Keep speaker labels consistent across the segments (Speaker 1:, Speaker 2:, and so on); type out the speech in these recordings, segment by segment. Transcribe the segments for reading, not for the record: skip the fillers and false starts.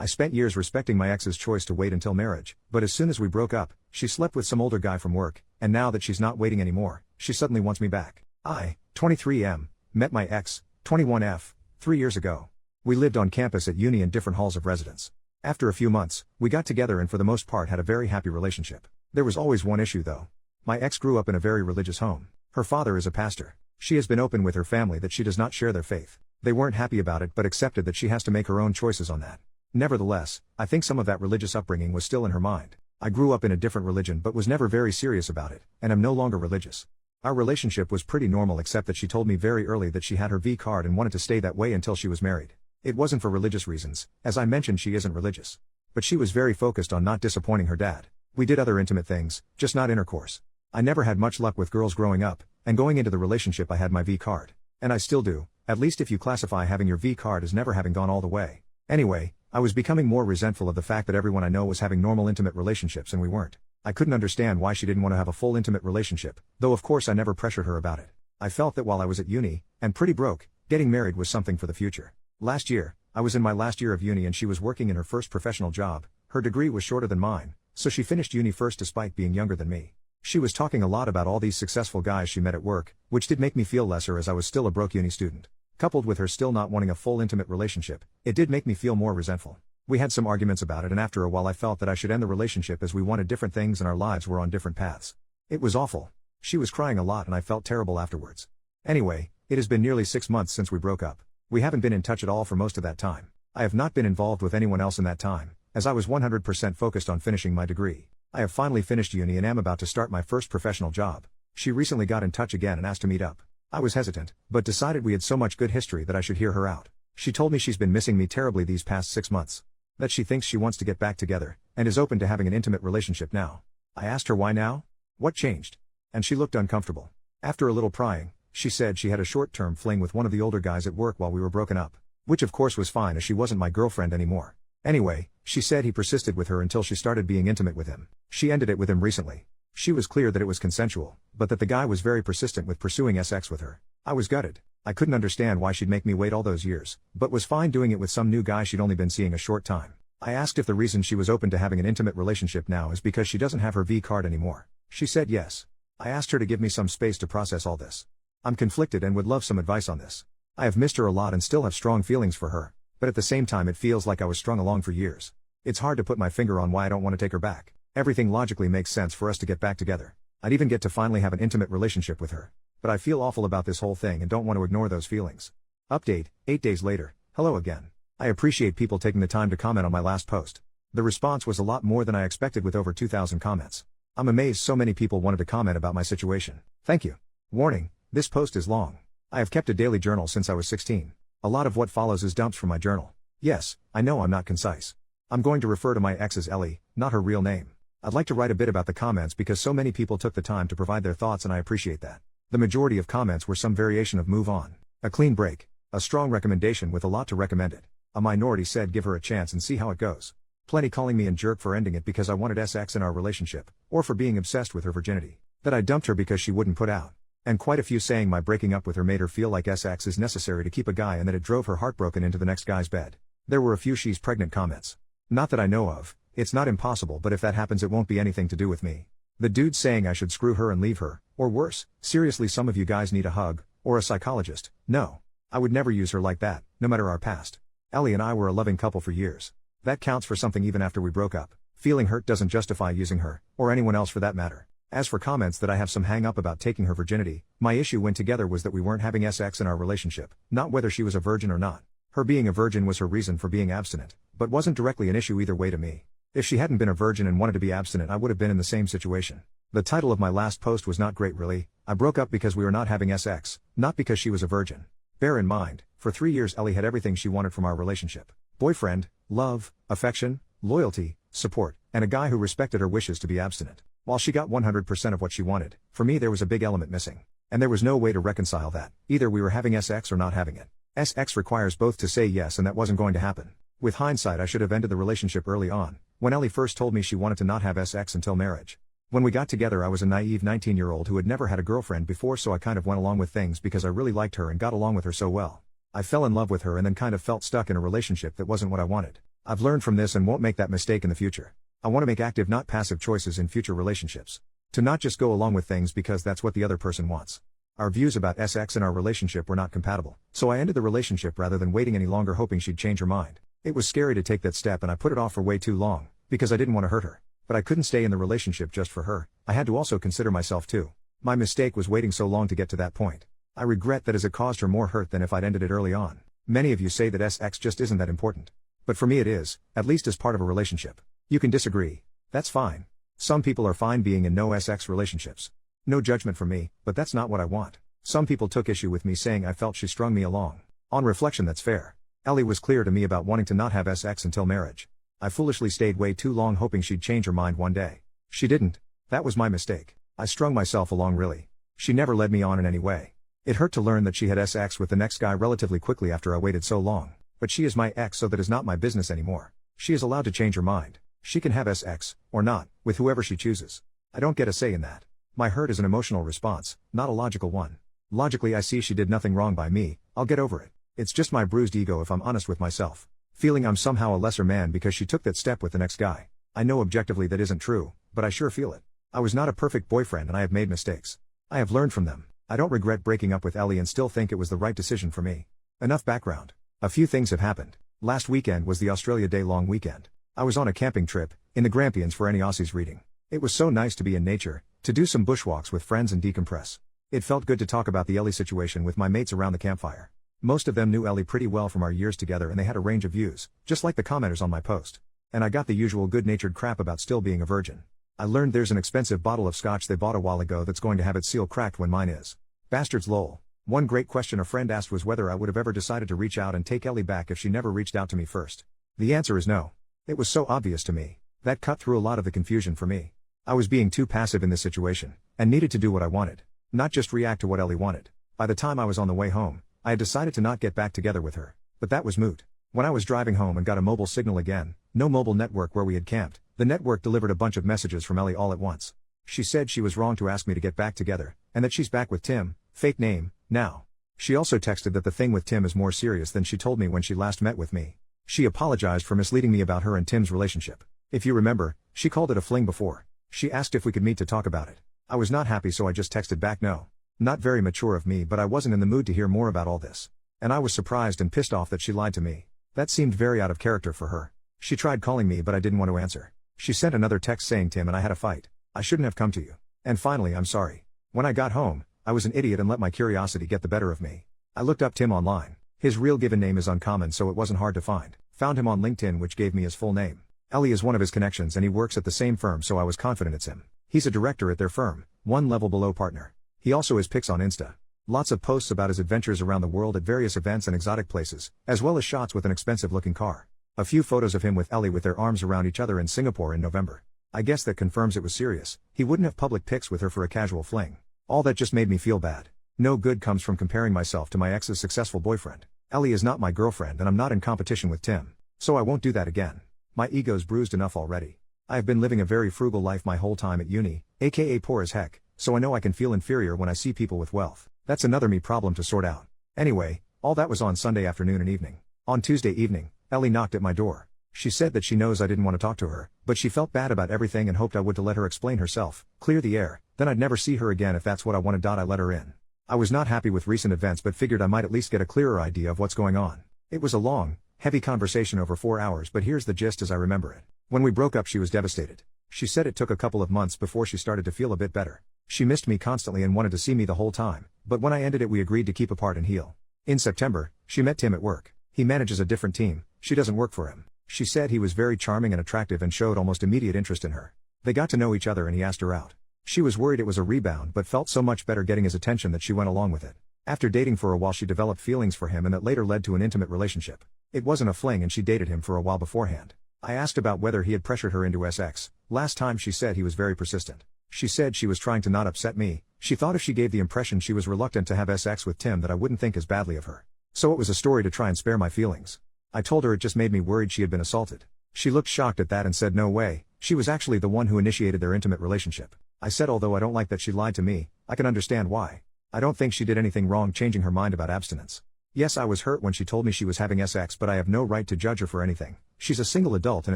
Speaker 1: I spent years respecting my ex's choice to wait until marriage, but as soon as we broke up, she slept with some older guy from work, and now that she's not waiting anymore, she suddenly wants me back. I, 23M, met my ex, 21F, 3 years ago. We lived on campus at uni in different halls of residence. After a few months, we got together and for the most part had a very happy relationship. There was always one issue though. My ex grew up in a very religious home. Her father is a pastor. She has been open with her family that she does not share their faith. They weren't happy about it but accepted that she has to make her own choices on that. Nevertheless, I think some of that religious upbringing was still in her mind. I grew up in a different religion but was never very serious about it, and am no longer religious. Our relationship was pretty normal except that she told me very early that she had her V card and wanted to stay that way until she was married. It wasn't for religious reasons, as I mentioned she isn't religious. But she was very focused on not disappointing her dad. We did other intimate things, just not intercourse. I never had much luck with girls growing up, and going into the relationship I had my V card. And I still do, at least if you classify having your V card as never having gone all the way. Anyway, I was becoming more resentful of the fact that everyone I know was having normal intimate relationships and we weren't. I couldn't understand why she didn't want to have a full intimate relationship, though of course I never pressured her about it. I felt that while I was at uni, and pretty broke, getting married was something for the future. Last year, I was in my last year of uni and she was working in her first professional job. Her degree was shorter than mine, so she finished uni first despite being younger than me. She was talking a lot about all these successful guys she met at work, which did make me feel lesser as I was still a broke uni student. Coupled with her still not wanting a full intimate relationship, it did make me feel more resentful. We had some arguments about it and after a while I felt that I should end the relationship as we wanted different things and our lives were on different paths. It was awful. She was crying a lot and I felt terrible afterwards. Anyway, it has been nearly 6 months since we broke up. We haven't been in touch at all for most of that time. I have not been involved with anyone else in that time, as I was 100% focused on finishing my degree. I have finally finished uni and am about to start my first professional job. She recently got in touch again and asked to meet up. I was hesitant, but decided we had so much good history that I should hear her out. She told me she's been missing me terribly these past 6 months. That she thinks she wants to get back together, and is open to having an intimate relationship now. I asked her why now? What changed? And she looked uncomfortable. After a little prying, she said she had a short-term fling with one of the older guys at work while we were broken up. Which of course was fine as she wasn't my girlfriend anymore. Anyway, she said he persisted with her until she started being intimate with him. She ended it with him recently. She was clear that it was consensual, but that the guy was very persistent with pursuing sex with her. I was gutted. I couldn't understand why she'd make me wait all those years, but was fine doing it with some new guy she'd only been seeing a short time. I asked if the reason she was open to having an intimate relationship now is because she doesn't have her V card anymore. She said yes. I asked her to give me some space to process all this. I'm conflicted and would love some advice on this. I have missed her a lot and still have strong feelings for her, but at the same time it feels like I was strung along for years. It's hard to put my finger on why I don't want to take her back. Everything logically makes sense for us to get back together. I'd even get to finally have an intimate relationship with her. But I feel awful about this whole thing and don't want to ignore those feelings. Update, 8 days later, hello again. I appreciate people taking the time to comment on my last post. The response was a lot more than I expected with over 2,000 comments. I'm amazed so many people wanted to comment about my situation. Thank you. Warning, this post is long. I have kept a daily journal since I was 16. A lot of what follows is dumps from my journal. Yes, I know I'm not concise. I'm going to refer to my ex as Ellie, not her real name. I'd like to write a bit about the comments because so many people took the time to provide their thoughts and I appreciate that. The majority of comments were some variation of move on, a clean break, a strong recommendation with a lot to recommend it. A minority said give her a chance and see how it goes. Plenty calling me a jerk for ending it because I wanted sex in our relationship, or for being obsessed with her virginity. That I dumped her because she wouldn't put out. And quite a few saying my breaking up with her made her feel like sex is necessary to keep a guy and that it drove her heartbroken into the next guy's bed. There were a few she's pregnant comments. Not that I know of, it's not impossible but if that happens it won't be anything to do with me. The dude saying I should screw her and leave her, or worse, seriously some of you guys need a hug, or a psychologist. No. I would never use her like that, no matter our past. Ellie and I were a loving couple for years. That counts for something even after we broke up. Feeling hurt doesn't justify using her, or anyone else for that matter. As for comments that I have some hang up about taking her virginity, my issue when together was that we weren't having sex in our relationship, not whether she was a virgin or not. Her being a virgin was her reason for being abstinent, but wasn't directly an issue either way to me. If she hadn't been a virgin and wanted to be abstinent I would have been in the same situation. The title of my last post was not great really. I broke up because we were not having sex, not because she was a virgin. Bear in mind, for 3 years Ellie had everything she wanted from our relationship. Boyfriend, love, affection, loyalty, support, and a guy who respected her wishes to be abstinent. While she got 100% of what she wanted, for me there was a big element missing. And there was no way to reconcile that. Either we were having sex or not having it. Sex requires both to say yes and that wasn't going to happen. With hindsight I should have ended the relationship early on, when Ellie first told me she wanted to not have sex until marriage. When we got together I was a naive 19-year-old who had never had a girlfriend before so I kind of went along with things because I really liked her and got along with her so well. I fell in love with her and then kind of felt stuck in a relationship that wasn't what I wanted. I've learned from this and won't make that mistake in the future. I want to make active, not passive choices in future relationships. To not just go along with things because that's what the other person wants. Our views about sex in our relationship were not compatible, so I ended the relationship rather than waiting any longer hoping she'd change her mind. It was scary to take that step and I put it off for way too long, because I didn't want to hurt her. But I couldn't stay in the relationship just for her, I had to also consider myself too. My mistake was waiting so long to get to that point. I regret that as it caused her more hurt than if I'd ended it early on. Many of you say that sex just isn't that important. But for me it is, at least as part of a relationship. You can disagree. That's fine. Some people are fine being in no sex relationships. No judgment from me, but that's not what I want. Some people took issue with me saying I felt she strung me along. On reflection, that's fair. Ellie was clear to me about wanting to not have sex until marriage. I foolishly stayed way too long hoping she'd change her mind one day. She didn't. That was my mistake. I strung myself along really. She never led me on in any way. It hurt to learn that she had sex with the next guy relatively quickly after I waited so long. But she is my ex, so that is not my business anymore. She is allowed to change her mind. She can have sex, or not, with whoever she chooses. I don't get a say in that. My hurt is an emotional response, not a logical one. Logically I see she did nothing wrong by me, I'll get over it. It's just my bruised ego if I'm honest with myself. Feeling I'm somehow a lesser man because she took that step with the next guy. I know objectively that isn't true, but I sure feel it. I was not a perfect boyfriend and I have made mistakes. I have learned from them. I don't regret breaking up with Ellie and still think it was the right decision for me. Enough background. A few things have happened. Last weekend was the Australia Day long weekend. I was on a camping trip, in the Grampians for any Aussies reading. It was so nice to be in nature, to do some bushwalks with friends and decompress. It felt good to talk about the Ellie situation with my mates around the campfire. Most of them knew Ellie pretty well from our years together and they had a range of views, just like the commenters on my post. And I got the usual good-natured crap about still being a virgin. I learned there's an expensive bottle of scotch they bought a while ago that's going to have its seal cracked when mine is. Bastards lol. One great question a friend asked was whether I would have ever decided to reach out and take Ellie back if she never reached out to me first. The answer is no. It was so obvious to me. That cut through a lot of the confusion for me. I was being too passive in this situation, and needed to do what I wanted. Not just react to what Ellie wanted. By the time I was on the way home, I had decided to not get back together with her. But that was moot. When I was driving home and got a mobile signal again, no mobile network where we had camped, the network delivered a bunch of messages from Ellie all at once. She said she was wrong to ask me to get back together, and that she's back with Tim, fake name, now. She also texted that the thing with Tim is more serious than she told me when she last met with me. She apologized for misleading me about her and Tim's relationship. If you remember, she called it a fling before. She asked if we could meet to talk about it. I was not happy so I just texted back no. Not very mature of me but I wasn't in the mood to hear more about all this. And I was surprised and pissed off that she lied to me. That seemed very out of character for her. She tried calling me but I didn't want to answer. She sent another text saying Tim and I had a fight. I shouldn't have come to you. And finally I'm sorry. When I got home, I was an idiot and let my curiosity get the better of me. I looked up Tim online. His real given name is uncommon so it wasn't hard to find. Found him on LinkedIn which gave me his full name. Ellie is one of his connections and he works at the same firm so I was confident it's him. He's a director at their firm, one level below partner. He also has pics on Insta. Lots of posts about his adventures around the world at various events and exotic places, as well as shots with an expensive looking car. A few photos of him with Ellie with their arms around each other in Singapore in November. I guess that confirms it was serious. He wouldn't have public pics with her for a casual fling. All that just made me feel bad. No good comes from comparing myself to my ex's successful boyfriend. Ellie is not my girlfriend and I'm not in competition with Tim. So I won't do that again. My ego's bruised enough already. I have been living a very frugal life my whole time at uni, aka poor as heck, so I know I can feel inferior when I see people with wealth. That's another me problem to sort out. Anyway, all that was on Sunday afternoon and evening. On Tuesday evening, Ellie knocked at my door. She said that she knows I didn't want to talk to her, but she felt bad about everything and hoped I would to let her explain herself, clear the air, then I'd never see her again if that's what I wanted. I let her in. I was not happy with recent events but figured I might at least get a clearer idea of what's going on. It was a long, heavy conversation over 4 hours but here's the gist as I remember it. When we broke up she was devastated. She said it took a couple of months before she started to feel a bit better. She missed me constantly and wanted to see me the whole time, but when I ended it we agreed to keep apart and heal. In September, she met Tim at work. He manages a different team, she doesn't work for him. She said he was very charming and attractive and showed almost immediate interest in her. They got to know each other and he asked her out. She was worried it was a rebound but felt so much better getting his attention that she went along with it. After dating for a while she developed feelings for him and that later led to an intimate relationship. It wasn't a fling and she dated him for a while beforehand. I asked about whether he had pressured her into sex. Last time she said he was very persistent. She said she was trying to not upset me. She thought if she gave the impression she was reluctant to have sex with Tim that I wouldn't think as badly of her. So it was a story to try and spare my feelings. I told her it just made me worried she had been assaulted. She looked shocked at that and said no way, she was actually the one who initiated their intimate relationship. I said although I don't like that she lied to me, I can understand why. I don't think she did anything wrong changing her mind about abstinence. Yes, I was hurt when she told me she was having sex but I have no right to judge her for anything. She's a single adult and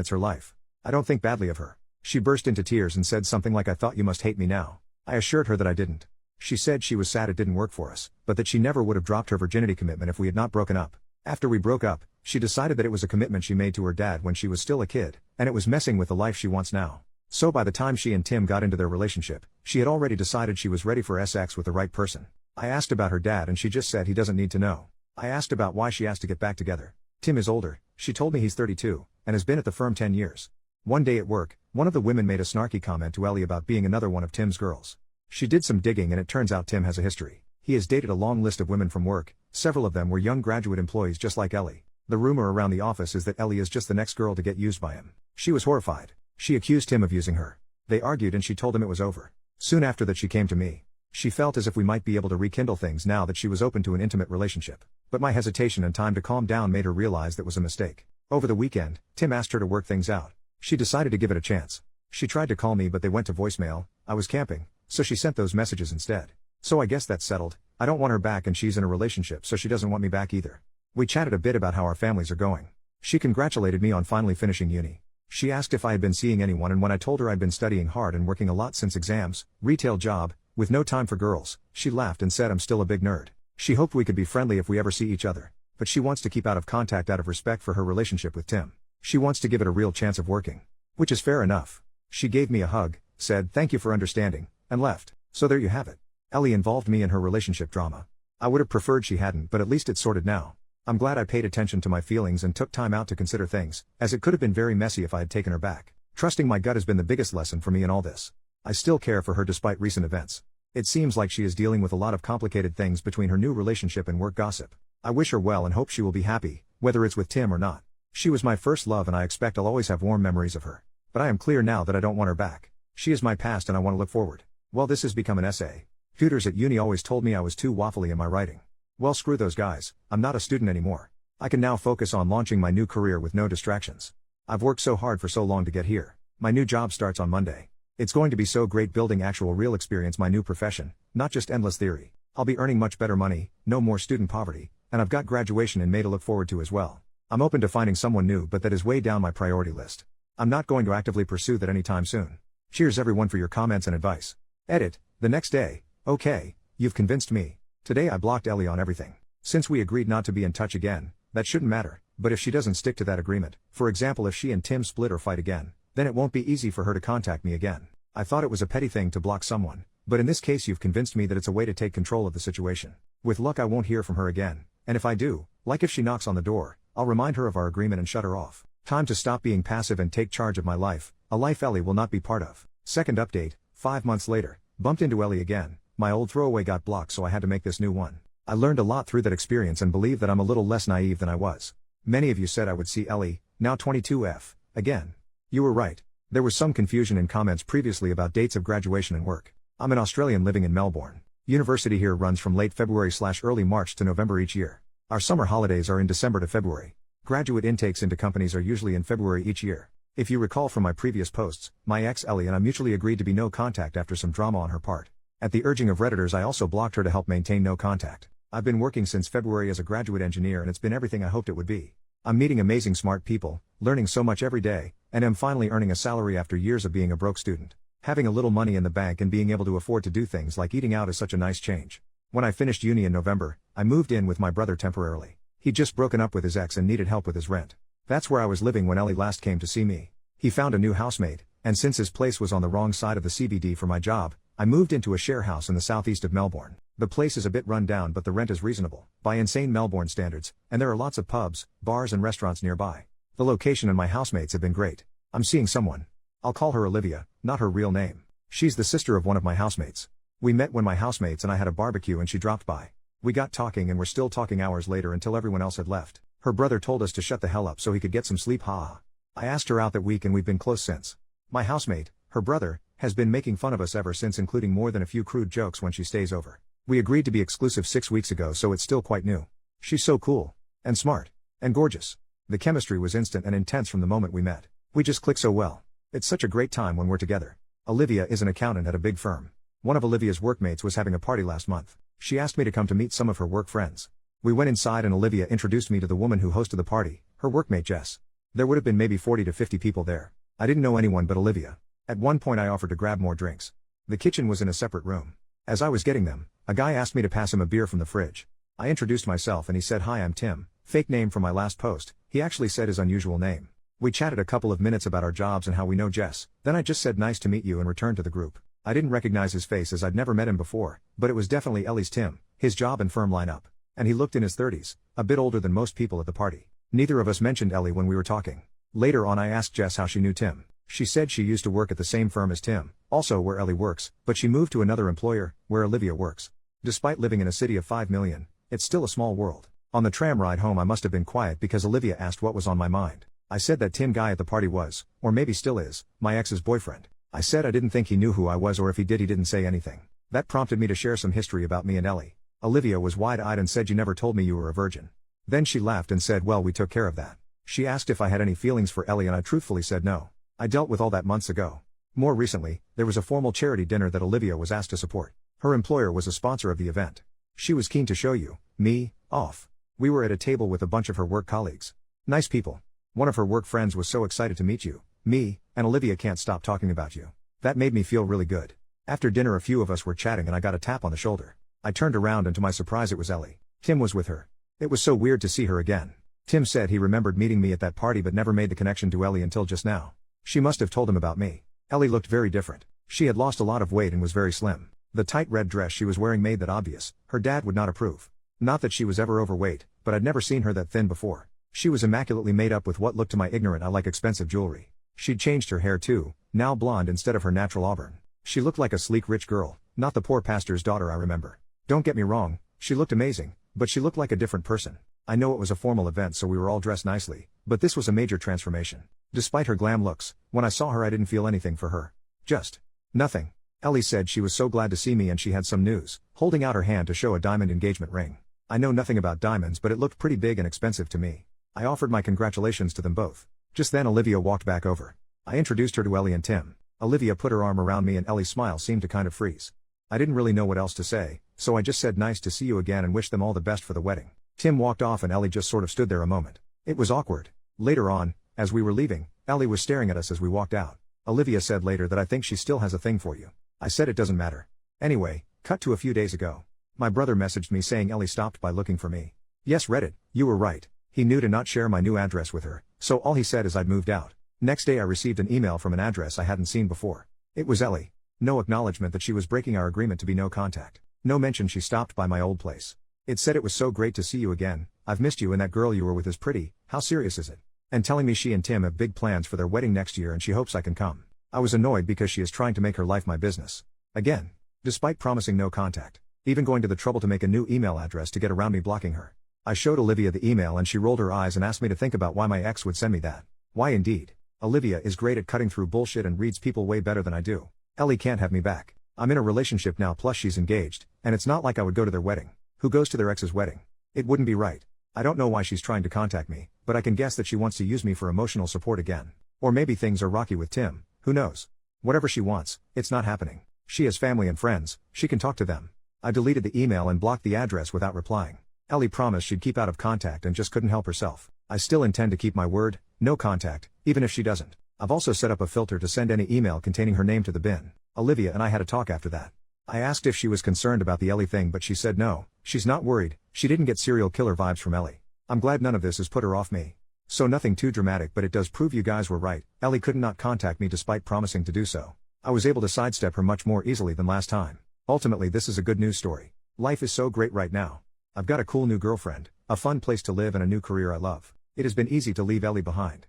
Speaker 1: it's her life. I don't think badly of her. She burst into tears and said something like, "I thought you must hate me now." I assured her that I didn't. She said she was sad it didn't work for us, but that she never would have dropped her virginity commitment if we had not broken up. After we broke up, she decided that it was a commitment she made to her dad when she was still a kid, and it was messing with the life she wants now. So by the time she and Tim got into their relationship, she had already decided she was ready for sex with the right person. I asked about her dad and she just said he doesn't need to know. I asked about why she asked to get back together. Tim is older, she told me he's 32, and has been at the firm 10 years. One day at work, one of the women made a snarky comment to Ellie about being another one of Tim's girls. She did some digging and it turns out Tim has a history. He has dated a long list of women from work, several of them were young graduate employees just like Ellie. The rumor around the office is that Ellie is just the next girl to get used by him. She was horrified. She accused him of using her. They argued and she told him it was over. Soon after that she came to me. She felt as if we might be able to rekindle things now that she was open to an intimate relationship. But my hesitation and time to calm down made her realize that was a mistake. Over the weekend, Tim asked her to work things out. She decided to give it a chance. She tried to call me but they went to voicemail. I was camping, so she sent those messages instead. So I guess that's settled. I don't want her back and she's in a relationship so she doesn't want me back either. We chatted a bit about how our families are going. She congratulated me on finally finishing uni. She asked if I had been seeing anyone and when I told her I'd been studying hard and working a lot since exams, retail job, with no time for girls, she laughed and said I'm still a big nerd. She hoped we could be friendly if we ever see each other. But she wants to keep out of contact out of respect for her relationship with Tim. She wants to give it a real chance of working. Which is fair enough. She gave me a hug, said thank you for understanding, and left. So there you have it. Ellie involved me in her relationship drama. I would have preferred she hadn't but at least it's sorted now. I'm glad I paid attention to my feelings and took time out to consider things, as it could have been very messy if I had taken her back. Trusting my gut has been the biggest lesson for me in all this. I still care for her despite recent events. It seems like she is dealing with a lot of complicated things between her new relationship and work gossip. I wish her well and hope she will be happy, whether it's with Tim or not. She was my first love and I expect I'll always have warm memories of her. But I am clear now that I don't want her back. She is my past and I want to look forward. Well, this has become an essay. Tutors at uni always told me I was too waffly in my writing. Well, screw those guys, I'm not a student anymore. I can now focus on launching my new career with no distractions. I've worked so hard for so long to get here. My new job starts on Monday. It's going to be so great building actual real experience my new profession, not just endless theory. I'll be earning much better money, no more student poverty, and I've got graduation in May to look forward to as well. I'm open to finding someone new but that is way down my priority list. I'm not going to actively pursue that anytime soon. Cheers everyone for your comments and advice. Edit, the next day, okay, you've convinced me. Today I blocked Ellie on everything. Since we agreed not to be in touch again, that shouldn't matter, but if she doesn't stick to that agreement, for example if she and Tim split or fight again, then it won't be easy for her to contact me again. I thought it was a petty thing to block someone, but in this case you've convinced me that it's a way to take control of the situation. With luck I won't hear from her again, and if I do, like if she knocks on the door, I'll remind her of our agreement and shut her off. Time to stop being passive and take charge of my life, a life Ellie will not be part of. Second update, 5 months later, bumped into Ellie again. My old throwaway got blocked so I had to make this new one. I learned a lot through that experience and believe that I'm a little less naive than I was. Many of you said I would see Ellie, now 22F, again. You were right. There was some confusion in comments previously about dates of graduation and work. I'm an Australian living in Melbourne. University here runs from late February/early March to November each year. Our summer holidays are in December to February. Graduate intakes into companies are usually in February each year. If you recall from my previous posts, my ex Ellie and I mutually agreed to be no contact after some drama on her part. At the urging of Redditors I also blocked her to help maintain no contact. I've been working since February as a graduate engineer and it's been everything I hoped it would be. I'm meeting amazing smart people, learning so much every day, and am finally earning a salary after years of being a broke student. Having a little money in the bank and being able to afford to do things like eating out is such a nice change. When I finished uni in November, I moved in with my brother temporarily. He'd just broken up with his ex and needed help with his rent. That's where I was living when Ellie last came to see me. He found a new housemate, and since his place was on the wrong side of the CBD for my job, I moved into a share house in the southeast of Melbourne. The place is a bit run down but the rent is reasonable, by insane Melbourne standards, and there are lots of pubs, bars and restaurants nearby. The location and my housemates have been great. I'm seeing someone. I'll call her Olivia, not her real name. She's the sister of one of my housemates. We met when my housemates and I had a barbecue and she dropped by. We got talking and were still talking hours later until everyone else had left. Her brother told us to shut the hell up so he could get some sleep, haha. I asked her out that week and we've been close since. My housemate, her brother, has been making fun of us ever since, including more than a few crude jokes when she stays over. We agreed to be exclusive 6 weeks ago so it's still quite new. She's so cool. And smart. And gorgeous. The chemistry was instant and intense from the moment we met. We just click so well. It's such a great time when we're together. Olivia is an accountant at a big firm. One of Olivia's workmates was having a party last month. She asked me to come to meet some of her work friends. We went inside and Olivia introduced me to the woman who hosted the party, her workmate Jess. There would have been maybe 40 to 50 people there. I didn't know anyone but Olivia. At one point I offered to grab more drinks. The kitchen was in a separate room. As I was getting them, a guy asked me to pass him a beer from the fridge. I introduced myself and he said, "Hi, I'm Tim," fake name from my last post. He actually said his unusual name. We chatted a couple of minutes about our jobs and how we know Jess. Then I just said nice to meet you and returned to the group. I didn't recognize his face as I'd never met him before, but it was definitely Ellie's Tim, his job and firm lineup. And he looked in his 30s, a bit older than most people at the party. Neither of us mentioned Ellie when we were talking. Later on I asked Jess how she knew Tim. She said she used to work at the same firm as Tim, also where Ellie works, but she moved to another employer, where Olivia works. Despite living in a city of 5 million, it's still a small world. On the tram ride home I must have been quiet because Olivia asked what was on my mind. I said that Tim guy at the party was, or maybe still is, my ex's boyfriend. I said I didn't think he knew who I was, or if he did he didn't say anything. That prompted me to share some history about me and Ellie. Olivia was wide-eyed and said, "You never told me you were a virgin." Then she laughed and said, "Well, we took care of that." She asked if I had any feelings for Ellie and I truthfully said no. I dealt with all that months ago. More recently, there was a formal charity dinner that Olivia was asked to support. Her employer was a sponsor of the event. She was keen to show me off. We were at a table with a bunch of her work colleagues. Nice people. One of her work friends was so excited to meet me, and Olivia can't stop talking about you. That made me feel really good. After dinner a few of us were chatting and I got a tap on the shoulder. I turned around and to my surprise it was Ellie. Tim was with her. It was so weird to see her again. Tim said he remembered meeting me at that party but never made the connection to Ellie until just now. She must have told him about me. Ellie looked very different. She had lost a lot of weight and was very slim. The tight red dress she was wearing made that obvious. Her dad would not approve. Not that she was ever overweight, but I'd never seen her that thin before. She was immaculately made up with what looked to my ignorant eye like expensive jewelry. She'd changed her hair too, now blonde instead of her natural auburn. She looked like a sleek rich girl, not the poor pastor's daughter I remember. Don't get me wrong, she looked amazing, but she looked like a different person. I know it was a formal event so we were all dressed nicely, but this was a major transformation. Despite her glam looks, when I saw her I didn't feel anything for her. Just nothing. Ellie said she was so glad to see me and she had some news, holding out her hand to show a diamond engagement ring. I know nothing about diamonds but it looked pretty big and expensive to me. I offered my congratulations to them both. Just then Olivia walked back over. I introduced her to Ellie and Tim. Olivia put her arm around me and Ellie's smile seemed to kind of freeze. I didn't really know what else to say, so I just said nice to see you again and wished them all the best for the wedding. Tim walked off and Ellie just sort of stood there a moment. It was awkward. Later on, as we were leaving, Ellie was staring at us as we walked out. Olivia said later that I think she still has a thing for you. I said it doesn't matter. Anyway, cut to a few days ago. My brother messaged me saying Ellie stopped by looking for me. Yes, Reddit, you were right. He knew to not share my new address with her, so all he said is I'd moved out. Next day I received an email from an address I hadn't seen before. It was Ellie. No acknowledgement that she was breaking our agreement to be no contact. No mention she stopped by my old place. It said it was so great to see you again, I've missed you and that girl you were with is pretty, how serious is it? And telling me she and Tim have big plans for their wedding next year and she hopes I can come. I was annoyed because she is trying to make her life my business. Again. Despite promising no contact. Even going to the trouble to make a new email address to get around me blocking her. I showed Olivia the email and she rolled her eyes and asked me to think about why my ex would send me that. Why indeed. Olivia is great at cutting through bullshit and reads people way better than I do. Ellie can't have me back. I'm in a relationship now plus she's engaged, and it's not like I would go to their wedding. Who goes to their ex's wedding? It wouldn't be right. I don't know why she's trying to contact me, but I can guess that she wants to use me for emotional support again. Or maybe things are rocky with Tim, who knows? Whatever she wants, it's not happening. She has family and friends, she can talk to them. I deleted the email and blocked the address without replying. Ellie promised she'd keep out of contact and just couldn't help herself. I still intend to keep my word, no contact, even if she doesn't. I've also set up a filter to send any email containing her name to the bin. Olivia and I had a talk after that. I asked if she was concerned about the Ellie thing but she said no, she's not worried, she didn't get serial killer vibes from Ellie. I'm glad none of this has put her off me. So nothing too dramatic but it does prove you guys were right, Ellie could not contact me despite promising to do so. I was able to sidestep her much more easily than last time. Ultimately this is a good news story. Life is so great right now. I've got a cool new girlfriend, a fun place to live and a new career I love. It has been easy to leave Ellie behind.